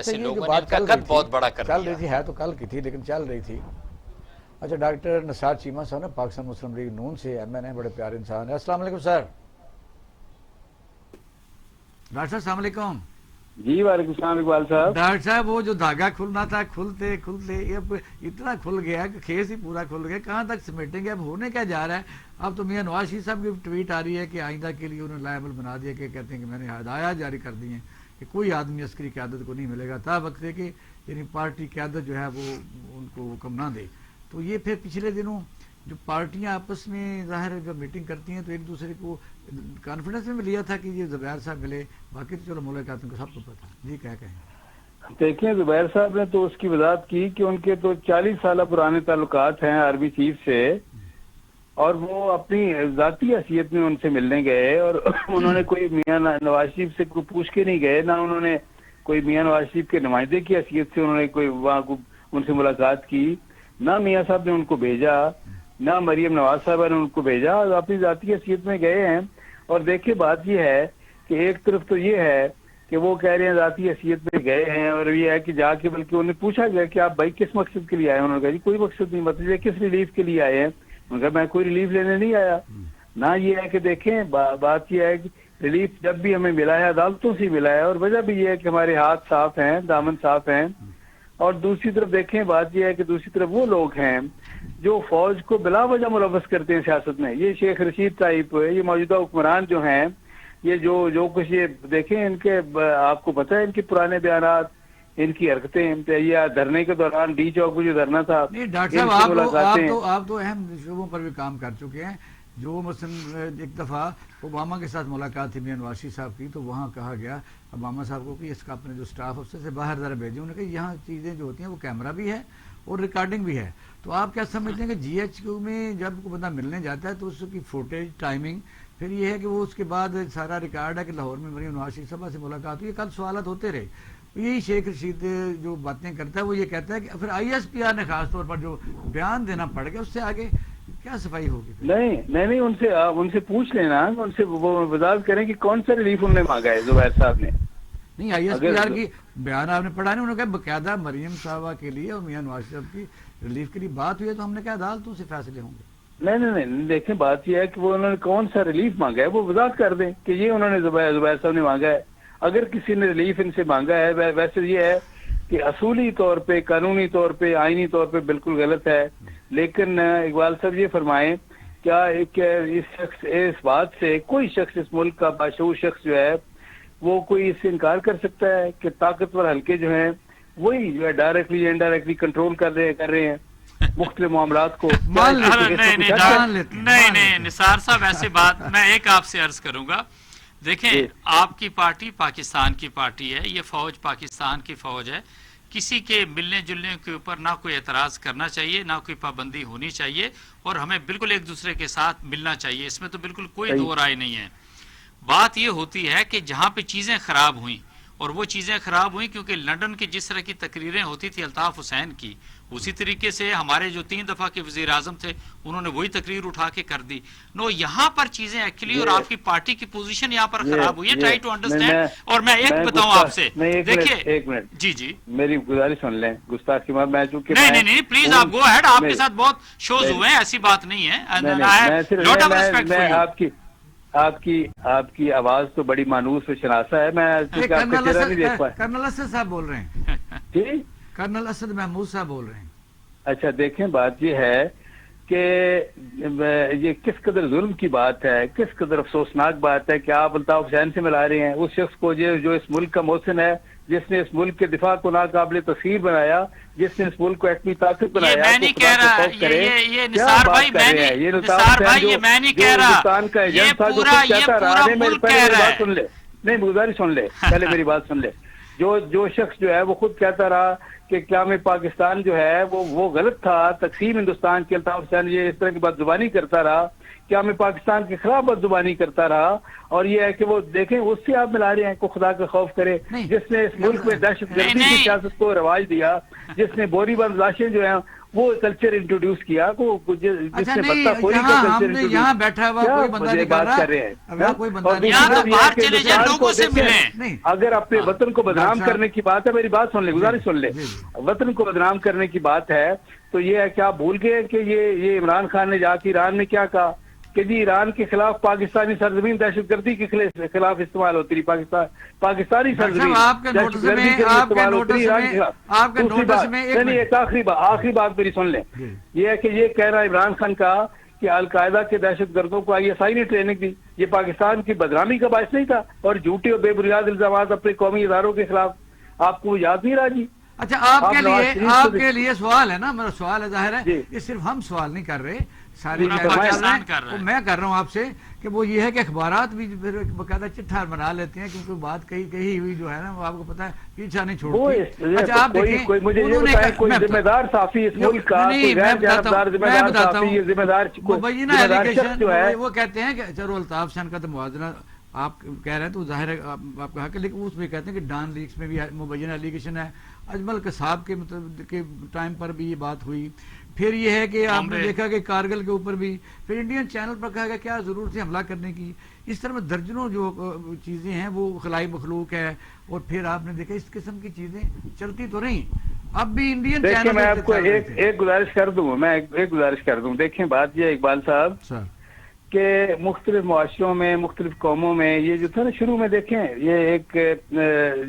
ऐसे ये जो लोगों ने बात इनका चल कद रही बहुत थी, बड़ा कर चल दिया। रही थी, है तो कल की थी लेकिन चल रही थी। अच्छा, डॉक्टर निसार चीमा साहब ना पाकिस्तान मुस्लिम लीग नून से एमएन है, बड़े प्यारे इंसान है। अस्सलाम वालेकुम सर। डॉक्टर साहब अस्सलाम वालेकुम। जी वालेकुम सलाम इकबाल साहब। डॉक्टर साहब वो जो धागा खुलना था खुलते खुलते ये अब इतना खुल गया कि खेस ही पूरा खुल गया, कहाँ तक समेटेंगे, अब होने क्या जा रहा है। अब तो मियां नवाज शरीफ साहब की ट्वीट आ रही है कि आइंदा के लिए उन्होंने लायबल बना दिया, कि कहते हैं कि मैंने हदायत जारी कर दी हैं कि कोई आदमी अस्करी क़यादत को नहीं मिलेगा ता वक्त है कि यानी पार्टी क़यादत जो है वो उनको हुक्म ना दे। तो ये फिर पिछले दिनों जो पार्टियां आपस में ज़ाहिर है जब मीटिंग करती हैं तो एक दूसरे को कॉन्फिडेंस में लिया था कि ये ज़ुबैर साहब मिले, बाकी तो चलो मुलाकात को सबको पता। जी क्या कहें। देखिए जुबैर साहब ने तो उसकी वजाहत की कि उनके तो 40 साल पुराने ताल्लुकात हैं आर्मी चीफ से, और वो अपनी जाती हैसियत में उनसे मिलने गए और उन्होंने कोई मियां नवाज शरीफ से कोई पूछ के नहीं गए, ना उन्होंने कोई मियां नवाज शरीफ के नुमाइंदे की हैसियत से उन्होंने कोई वहाँ को उनसे मुलाकात की, ना मियां साहब ने उनको भेजा, ना मरियम नवाज साहब ने उनको भेजा, अपनी जाती हैसियत में गए हैं। और देखिए बात ये है कि एक तरफ तो ये है कि वो कह रहे हैं जाती हैसियत में गए हैं, और ये है कि जाके बल्कि उन्हें पूछा गया कि आप भाई किस मकसद के लिए आए हैं, उन्होंने कहा जी कोई मकसद नहीं, मतलब किस रिलीफ के लिए आए हैं, उन्होंने कहा मैं कोई रिलीफ लेने नहीं आया। ना ये है कि देखें बात ये है कि रिलीफ जब भी हमें मिला है अदालतों से मिला है, और वजह भी ये है कि हमारे हाथ साफ हैं, दामन साफ हैं। और दूसरी तरफ देखें बात यह है कि दूसरी तरफ वो लोग हैं जो फौज को बिला वजह मुलव्वस करते हैं सियासत में, ये शेख रशीद टाइप, ये मौजूदा हुक्मरान जो हैं, ये जो कुछ ये देखें इनके, आपको पता है इनके पुराने बयानात, इनकी हरकतें, या धरने के दौरान डी चौक में जो धरना था। नहीं डॉक्टर साहब आप तो अहम शोबों पर भी काम कर चुके हैं। जो मसलन एक दफ़ा ओबामा के साथ मुलाकात थी मियां नवाज शरीफ साहब की, तो वहाँ कहा गया ओबामा साहब को कि इसका अपने जो स्टाफ अफसर से बाहर ज़रा भेजें। उन्होंने कहा यहाँ चीज़ें जो होती हैं वो कैमरा भी है और रिकॉर्डिंग भी है। तो आप क्या समझते हैं कि GHQ में जब कोई बंदा मिलने जाता है तो उसकी फुटेज टाइमिंग, फिर ये है कि वो उसके बाद सारा रिकॉर्ड है कि लाहौर में मरियम नवाज शरीफ साहब से मुलाकात हुई, कल सवालत होते रहे। यही शेख रशीद जो बातें करता है वो ये कहता है कि फिर ISPR ने खास तौर पर जो बयान देना पड़ गया, उससे आगे क्या सफाई होगी। नहीं उनसे पूछ लेना, उनसे वो वजाहत करें कि कौन सा रिलीफ उन्होंने मांगा है जुबैर साहब ने। नहीं ISPR की बयान आपने पढ़ा नहीं, उन्होंने कहा बकायदा मरियम साहबा के लिए और मियां नवाज साहब की रिलीफ के लिए बात हुई है, तो हमने कहा अदालतों से फैसले होंगे। नहीं देखें बात यह है कि वो उन्होंने कौन सा रिलीफ मांगा है वो वजाहत कर दें कि ये उन्होंने जुबैर साहब ने मांगा है। अगर किसी ने रिलीफ इनसे मांगा है, वैसे ये है कि असूली तौर पे, कानूनी तौर पे, आईनी तौर पे बिल्कुल गलत है। लेकिन इकबाल साहब ये फरमाएं, क्या इस बात से कोई शख्स, इस मुल्क का बाशऊर शख्स जो है वो कोई इससे इनकार कर सकता है कि ताकतवर हल्के जो हैं वही जो है डायरेक्टली इनडायरेक्टली कंट्रोल कर रहे हैं मुख्तलिफ मामलात को। नहीं निसार साहब ऐसी बात मैं एक आपसे अर्ज करूंगा। देखें आपकी पार्टी पाकिस्तान की पार्टी है, ये फौज पाकिस्तान की फौज है, किसी के मिलने जुलने के ऊपर ना कोई एतराज करना चाहिए, ना कोई पाबंदी होनी चाहिए, और हमें बिल्कुल एक दूसरे के साथ मिलना चाहिए, इसमें तो बिल्कुल कोई दो राय नहीं है। बात ये होती है कि जहाँ पे चीज़ें खराब हुई, और वो चीज़ें खराब हुई क्योंकि लंदन की जिस तरह की तकरीरें होती थी अल्ताफ हुसैन की, उसी तरीके से हमारे जो 3 दफ़ा के वज़ीर आज़म थे उन्होंने वही तकरीर उठा के कर दी। नो यहाँ पर चीज़ें एक्चुअली और आपकी पार्टी की पोजीशन यहाँ पर खराब हुई है, ट्राई टू अंडरस्टैंड। और मैं एक बताऊँ आपसे, देखिए एक मिनट जी मेरी गुजारिश सुन लें, गुस्ताखी मैं चूंकि नहीं प्लीज आप गो अहेड, आपके साथ बहुत शोज हुए हैं, ऐसी बात नहीं है। आपकी आवाज तो बड़ी मानूस और शनासा है, मैं आपका चेहरा नहीं देख पाया। कर्नल असद साहब बोल रहे हैं जी, कर्नल असद महमूद साहब बोल रहे हैं। अच्छा देखें बात ये है कि ये किस कदर जुल्म की बात है, किस कदर अफसोसनाक बात है कि आप अल्ताफ हुसैन से मिला रहे हैं, उस शख्स को जो इस मुल्क का मोहसिन है, जिसने इस मुल्क के दिफा को नाकाबिल तस्खीर बनाया, जिसने इस मुल्क को एटमी ताकत बनाया। मैं नहीं कह रहा ये निसार भाई, मैं नहीं कह रहा, ये पूरा मुल्क कह रहा है। सुन ले, नहीं गुजारिश सुन ले, पहले मेरी बात सुन ले। जो शख्स जो है वो खुद कहता रहा कि क़याम पाकिस्तान जो है वो गलत था, तकसीम हिंदुस्तान की, अल्ताफ हुसैन ये इस तरह की बदजुबानी करता रहा, क़याम पाकिस्तान के खिलाफ बदजुबानी करता रहा। और ये है कि वो देखें उससे आप मिला रहे हैं को खुदा का खौफ करे, जिसने इस मुल्क में दहशत गर्दी की सियासत को रवाज दिया, जिसने बोरीबंद लाशें जो हैं وہ कल्चर इंट्रोड्यूस किया को अच्छा जिससे नहीं, बत्ताखोरी का यहाँ कल्चर हमने इंट्रोड्यूस यहाँ बैठा हुआ कोई बंदा नहीं कर बात रहा, कर रहे हैं। अब यहाँ कोई बंदा और नहीं यहाँ कर तो रहा। बाहर चले जाए, लोगों से मिलें। नहीं, अगर अपने वतन को बदनाम डॉक्टर करने की बात है, मेरी बात सुन ले, गुजारिश सुन ले, जी, जी। वतन को बदनाम करने की बात है तो ये है कि आप भूल गए कि ये इमरान खान ने जाके ईरान में क्या कहा कि जी ईरान के खिलाफ पाकिस्तानी सरजमीन दहशतगर्दी के खिलाफ इस्तेमाल होती रही, पाकिस्तानी सरजमीन आपके नोटिस में एक आखिरी बात मेरी सुन लें। ये है कि ये कह रहा इमरान खान का कि अलकायदा के दहशतगर्दों को ISI ने ट्रेनिंग दी, ये पाकिस्तान की बदनामी का बायस नहीं था, और झूठे और बेबुनियाद इल्जाम अपने कौमी इदारों के खिलाफ, आपको याद नहीं रहा जी? अच्छा, आपके लिए सवाल है ना, मेरा सवाल है, जाहिर है ये सिर्फ हम सवाल नहीं कर रहे, सारी पाकिस्तान कर रहे हैं। मैं कर रहा हूँ आपसे कि वो ये है कि अखबारात भी फिर बकायदा चिट्ठा बना लेते हैं, क्योंकि बात कही हुई जो है ना वो आपको पता है पीछा नहीं छोड़ती। अच्छा आप देखें, मुझे ये बताएं कोई जिम्मेदार साफी इस मुल्क का, कोई गैर जानबदार जिम्मेदार साफी, ये जिम्मेदार जो है वो कहते हैं कि चलो अल्ताफ हुसैन का तो मुआवजा आप कह रहे हैं तो जाहिर है आप कहा कि, लेकिन उसमें कहते हैं कि डान लीक्स में भी मुबैना एलिगेशन है, अजमल कसाब के मतलब के टाइम पर भी ये बात हुई, फिर ये है कि आपने देखा कि कारगिल के ऊपर भी, फिर इंडियन चैनल पर कहा गया क्या जरूरत है हमला करने की, इस तरह में दर्जनों जो चीजें हैं वो खलाई मखलूक है, और फिर आपने देखा इस किस्म की चीजें चलती तो रही। अब भी इंडियन चैनल, मैं आपको एक गुजारिश कर दूं, मैं एक गुजारिश कर दूं, देखें बात ये इकबाल साहब कि मुख्तलिफ मुआशरों में, मुख्तलिफ कौमों में ये जो था ना, शुरू में देखें ये एक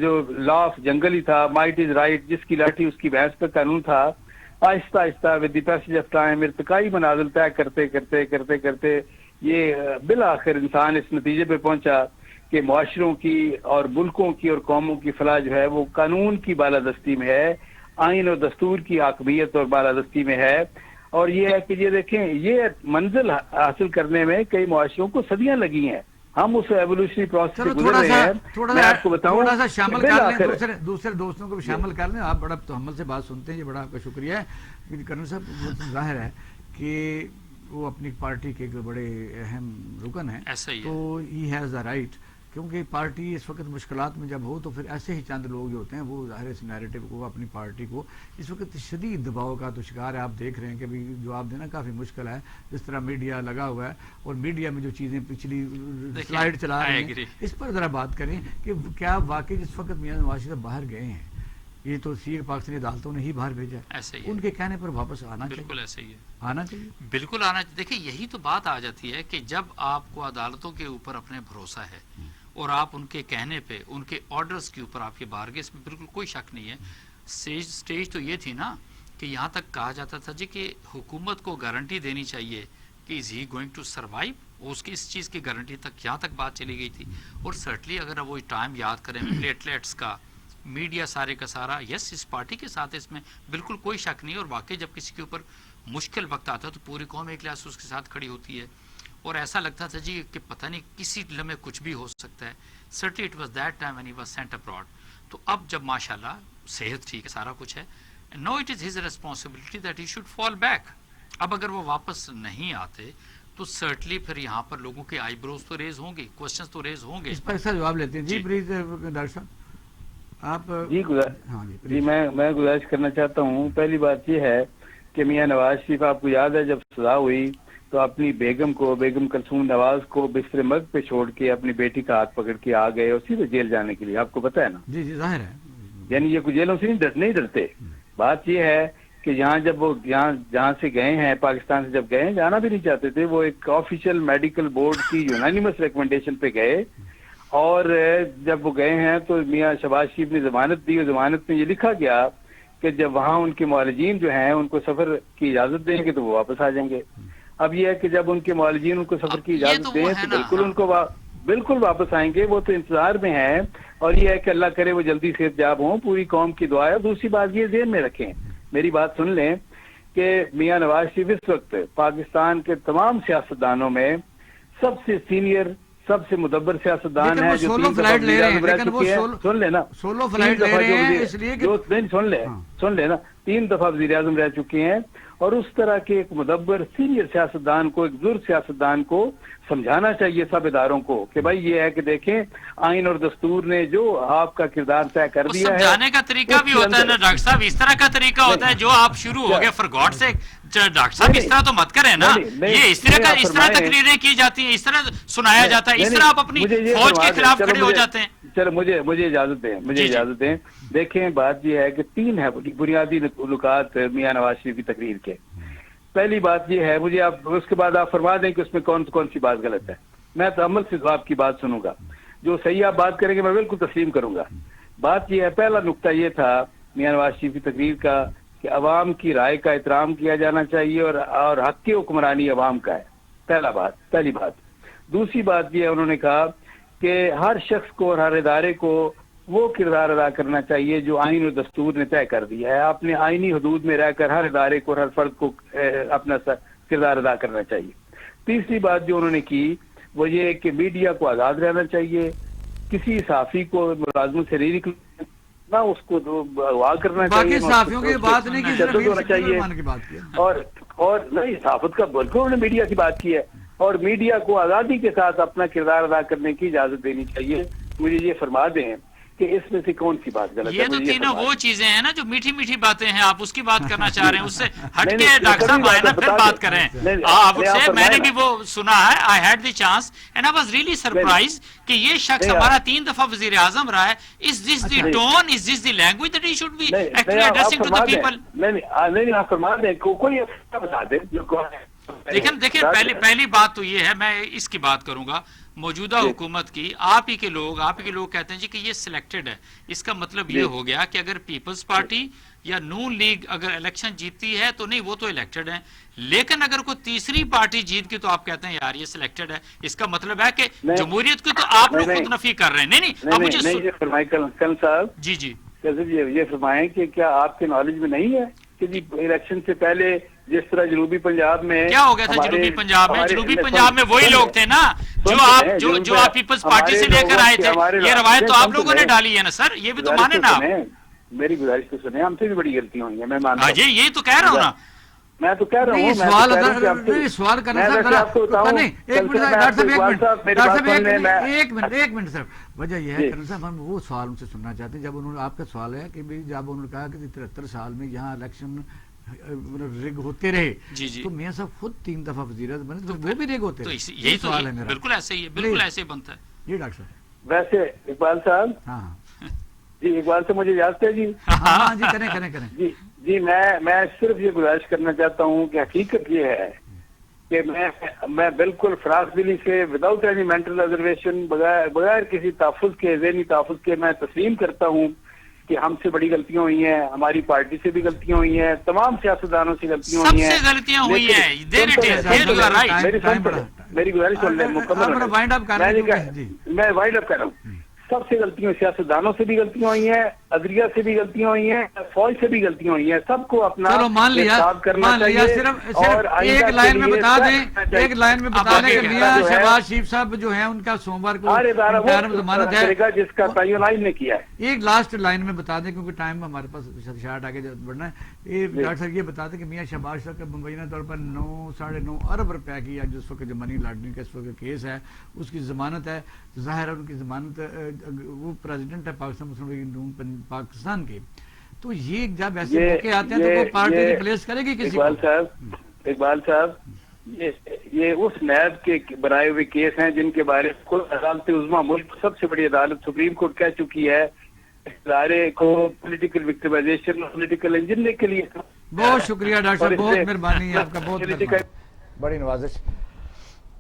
जो लॉ ऑफ जंगल ही था, माइट इज राइट, जिसकी लाठी उसकी भैंस का कानून था, आहिस्ता आहिस्ता with the passage of time इर्तिकाई मनाजिल तय करते करते करते करते ये बिल आखिर इंसान इस नतीजे पे पहुंचा कि मुआशरों की और मुल्कों की और कौमों की फलाह जो है वो कानून की बालादस्ती में है, आइन और दस्तूर की हाकमियत और बालादस्ती में है। और ये है कि ये देखें ये मंजिल हासिल करने में कई मुआशरों को सदियां लगी हैं, हम उस एवोल्यूशनरी प्रोसेस से गुजर रहे हैं। मैं आपको बताऊं, थोड़ा सा शामिल कर लें, दूसरे दोस्तों को भी शामिल कर लें, आप बड़ा तहम्मुल से बात सुनते हैं, ये बड़ा आपका शुक्रिया है। कर्नल साहब जाहिर है कि वो अपनी पार्टी के एक बड़े अहम रुकन है, तो ही हैज़ द राइट, क्योंकि पार्टी इस वक्त मुश्किलात में जब हो तो फिर ऐसे ही चंद लोग जो होते हैं वो ज़ाहिर इस नैरेटिव को, अपनी पार्टी को इस वक्त शदीद दबाव का तो शिकार है। आप देख रहे हैं कि भी जवाब देना काफ़ी मुश्किल है, जिस तरह मीडिया लगा हुआ है और मीडिया में जो चीज़ें पिछली स्लाइड चला रहे हैं, इस पर ज़रा बात करें कि क्या वाकई जिस वक्त मियां नवाज शरीफ बाहर गए हैं, ये तो सीख पाकिस्तानी अदालतों ने ही बाहर भेजा, ऐसे ही उनके कहने पर वापस आना चाहिए, बिल्कुल ऐसे ही आना चाहिए, बिल्कुल आना चाहिए। देखिए यही तो बात आ जाती है कि जब आपको अदालतों के ऊपर अपने भरोसा है और आप उनके कहने पे, उनके ऑर्डर्स के ऊपर आपके बाहर गए, इसमें बिल्कुल कोई शक नहीं है। स्टेज तो ये थी ना कि यहाँ तक कहा जाता था जी कि हुकूमत को गारंटी देनी चाहिए कि is he going to survive, उसकी इस चीज़ की गारंटी तक यहाँ तक बात चली गई थी। और सर्टली अगर वो टाइम याद करें प्लेटलेट्स का, मीडिया सारे का सारा, यस इस पार्टी के साथ इसमें बिल्कुल कोई शक नहीं। और वाकई जब किसी के ऊपर मुश्किल वक्त आता है तो पूरी कौम एक लिहाज से उसके साथ खड़ी होती है, और ऐसा लगता था जी कि पता नहीं किसी लम्हे कुछ भी हो सकता है। Certainly it was that time when he was sent abroad. तो अब जब माशाल्लाह सेहत ठीक है, सारा कुछ है, no it is his responsibility that he should fall back. अब अगर वो वापस नहीं आते तो सर्टली फिर यहाँ पर लोगों के आईब्रोज तो रेज होंगे, क्वेश्चंस तो रेज होंगे। इस पर ऐसा जवाब लेते हैं जी, प्लीज डॉक्टर साहब आप जी। जी मैं गुजारिश करना चाहता हूँ। पहली बात ये है कि मियां नवाज शरीफ, आपको याद है जब सजा हुई तो अपनी बेगम को, बेगम कलसूम नवाज को बिस्तर मर्ग पे छोड़ के अपनी बेटी का हाथ पकड़ के आ गए और सीधे जेल जाने के लिए, आपको पता है ना? जी जी जाहिर है, यानी ये कुछ जेलों से नहीं डरते। बात ये है कि यहाँ जब वो जहाँ से गए हैं, पाकिस्तान से जब गए, जाना भी नहीं चाहते थे, वो एक ऑफिशियल मेडिकल बोर्ड की यूनानिमस रिकमेंडेशन पे गए, और जब वो गए हैं तो मियां शहबाज शरीफ ने जमानत दी, और जमानत में ये लिखा गया कि जब वहाँ उनके मुआलिजीन जो हैं उनको सफर की इजाजत देंगे तो वो वापस आ जाएंगे। अब ये है कि जब उनके मुआलिजीन उनको सफर की इजाजत दें तो बिल्कुल उनको बिल्कुल वापस आएंगे, वो तो इंतजार में हैं। और ये है कि अल्लाह करे वो जल्दी सेहतयाब हों, पूरी कौम की दुआ है। दूसरी बात ये ज़हन में रखें, मेरी बात सुन लें कि मियां नवाज शरीफ इस वक्त पाकिस्तान के तमाम सियासतदानों में सबसे सीनियर, सबसे मुदब्बर सियासतदान है, जो 3 दफा वज़ीर आज़म रह चुके हैं। सुन लेना, 3 दफा वज़ीर आज़म रह चुके हैं, और उस तरह के एक मुदब्बर सीनियर सियासतदान को, एक बुजुर्ग सियासतदान को سمجھانا چاہیے سب اداروں کو کہ بھائی یہ ہے کہ دیکھیں آئین اور دستور نے جو آپ کا کردار طے کر دیا ہے. سمجھانے کا طریقہ بھی ہوتا ہے نا ڈاکٹر صاحب, اس طرح کا طریقہ ہوتا ہے جو آپ شروع ہو گئے فار گاڈ سے. ڈاکٹر صاحب اس طرح تو مت کریں نا, یہ اس طرح تقریریں کی جاتی ہیں, اس طرح سنایا جاتا ہے, اس طرح آپ اپنی فوج کے خلاف کھڑے ہو جاتے ہیں. چلو مجھے اجازت دیں. دیکھیں بات یہ ہے کہ 3 ہے بنیادی نکات میاں نواز شریف کی تقریر کے. پہلی بات یہ ہے, مجھے آپ اس کے بعد آپ فرما دیں کہ اس میں کون سی بات غلط ہے. میں تو عمل سے آپ کی بات سنوں گا, جو صحیح آپ بات کریں گے میں بالکل تسلیم کروں گا. بات یہ ہے, پہلا نقطہ یہ تھا میاں نواز شریف کی تقریر کا کہ عوام کی رائے کا احترام کیا جانا چاہیے اور حق کی حکمرانی عوام کا ہے. پہلی بات. دوسری بات یہ ہے, انہوں نے کہا کہ ہر شخص کو اور ہر ادارے کو وہ کردار ادا کرنا چاہیے جو آئین اور دستور نے طے کر دیا ہے. آپ نے آئینی حدود میں رہ کر ہر ادارے کو اور ہر فرد کو اپنا کردار ادا کرنا چاہیے. تیسری بات جو انہوں نے کی وہ یہ کہ میڈیا کو آزاد رہنا چاہیے, کسی صحافی کو ملازموں سے نہیں نکلنا, نہ اس کو اغوا کرنا چاہیے, صحافیوں کی بات نہیں کی, ہونا چاہیے. اور نہیں, صحافت کا بالکل انہوں نے میڈیا کی بات کی ہے, اور میڈیا کو آزادی کے ساتھ اپنا کردار ادا کرنے کی اجازت دینی چاہیے. مجھے یہ فرما دیں کہ اس میں سے کون سی بات غلط ہے. یہ تو تینوں وہ چیزیں ہیں نا جو میٹھی میٹھی باتیں ہیں, آپ اس کی بات کرنا چاہ رہے ہیں, اس سے ہٹ کے ڈاکٹر صاحب آئے نا پھر بات کریں. آپ سے میں نے بھی وہ سنا ہے, I had the chance and I was really surprise کہ یہ شخص ہمارا 3 دفعہ وزیر اعظم رہا ہے. Is this the tone, is this the language that he should be actually addressing to the people. نہیں آپ فرما دیں, کوئی بتا دیں. دیکھیں پہلی بات تو یہ ہے, میں اس کی بات کروں گا موجودہ حکومت کی. آپ ہی کے لوگ کہتے ہیں جی کہ یہ سلیکٹڈ ہے. اس کا مطلب یہ ہو گیا کہ اگر پیپلز پارٹی یا نون لیگ اگر الیکشن جیتتی ہے تو نہیں, وہ تو الیکٹڈ ہیں, لیکن اگر کوئی تیسری پارٹی جیت کی تو آپ کہتے ہیں یار یہ سلیکٹڈ ہے. اس کا مطلب ہے کہ جمہوریت کی تو آپ لوگ خود نفی کر رہے ہیں. نہیں اب مجھے جی یہ فرمائیں کہ کیا آپ کے نالج میں نہیں ہے کہ جی الیکشن سے پہلے جس طرح جنوبی پنجاب میں کیا ہو گیا تھا, جنوبی پنجاب میں وہی لوگ تھے نا جو آپ پیپلز پارٹی سے لے کر آئے تھے. یہ روایت تو آپ لوگوں نے ڈالی ہے نا سر, یہ بھی تو مانے نا آپ. میری گزارش تو سنیں, ہم سے بھی بڑی غلطی ہوئی ہیں, میں مانتا ہوں. یہی تو کہہ رہا ہوں نا, میں تو کہہ رہا ہوں. سوال کرنا ایک منٹ صرف. وجہ یہ ہے کرن صاحب, ہم وہ سوال ان سے سننا چاہتے ہیں جب انہوں نے, آپ کا سوال ہے کہ جب انہوں نے کہا کہ 73 سال میں یہاں الیکشن ریگ ہوتے رہے تو میاں صاحب خود 3 دفعہ وزیر اعظم بنے تو وہ بھی ریگ ہوتے. یہی سوال ہے میرا. بالکل ایسے ہی ہے, بالکل ایسے بنتا ہے. جی ڈاکٹر صاحب. ویسے اقبال صاحب, ہاں جی اقبال سے مجھے اجازت ہے. جی ہاں جی کریں. جی میں صرف یہ گزارش کرنا چاہتا ہوں کہ حقیقت یہ ہے کہ میں بالکل فراغ دلی سے وداؤٹ اینی مینٹل ریزرویشن, بغیر کسی تحفظ کے, ذہنی تحفظ کے, میں تسلیم کرتا ہوں کہ ہم سے بڑی غلطیاں ہوئی ہیں, ہماری پارٹی سے بھی غلطیاں ہوئی ہیں, تمام سیاستدانوں سے غلطیاں ہوئی ہیں, سب سے غلطیاں ہوئی ہیں. میری گزارش سن لیں مکمل. میں وائنڈ اپ کر رہا ہوں. سب سے غلطیاں, سیاستدانوں سے بھی غلطیاں ہوئی ہیں, عدلیہ سے بھی غلطیاں ہوئی ہیں, فوج سے بھی غلطیاں ہوئی ہیں. سب کو اپنا مان لیا صرف ایک لائن میں بتا دیں کہ میاں شہباز شریف صاحب جو ہیں ان کا سوموار کو ضمانت ہے جس کا تعین آئین نے کیا ہے. ایک لاسٹ لائن میں بتا دیں کیونکہ ٹائم ہمارے پاس شارٹ آگے بڑھنا ہے. ڈاکٹر صاحب یہ بتا دیں کہ میاں شہباز صاحب کا مبینہ طور پر 9-9.5 ارب روپے کی جس وقت جو منی لانڈرنگ کا اس وقت کیس ہے اس کی ضمانت ہے. ظاہر ہے ان کی ضمانت, وہ پریزیڈنٹ ہے پاکستان مسلم لیگ پاکستان کے, تو یہ جب ایسے موقع آتے ہیں تو وہ پارٹی ریپلیس کرے گی کسی کو. اقبال صاحب یہ اس نیب کے بنائے ہوئے کیس ہیں جن کے بارے میں خود عدالت عظمیٰ, ملک سب سے بڑی عدالت سپریم کورٹ کہہ چکی ہے ادارے کو پولیٹیکل وکٹمائزیشن اور پولیٹیکل انجینئرنگ کے لیے. بہت شکریہ ڈاکٹر صاحب, بہت مہربانی آپ کا, بہت بڑی نوازش.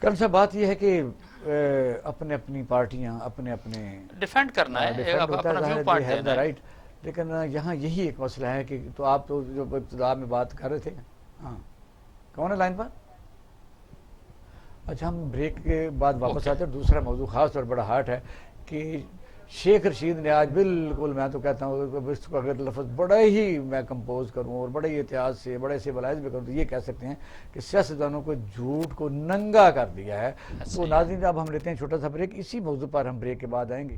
کرن صاحب بات یہ ہے کہ اپنے اپنی پارٹیاں اپنے ڈیفینڈ کرنا ہے, اپنا ویو پوائنٹ دینا ہے, رائٹ. لیکن یہاں یہی ایک مسئلہ ہے کہ تو آپ تو جو ابتدا میں بات کر رہے تھے, ہاں کون ہے لائن پر؟ اچھا ہم بریک کے بعد واپس آتے ہیں. دوسرا موضوع خاص اور بڑا ہارٹ ہے کہ شیخ رشید نے آج بالکل, میں تو کہتا ہوں اس کو اگر لفظ بڑا ہی میں کمپوز کروں اور بڑے احتیاط سے بڑے سے بلائز بھی کروں تو یہ کہہ سکتے ہیں کہ سیاستدانوں کو جھوٹ کو ننگا کر دیا ہے. تو ناظرین اب ہم لیتے ہیں چھوٹا سا بریک, اسی موضوع پر ہم بریک کے بعد آئیں گے.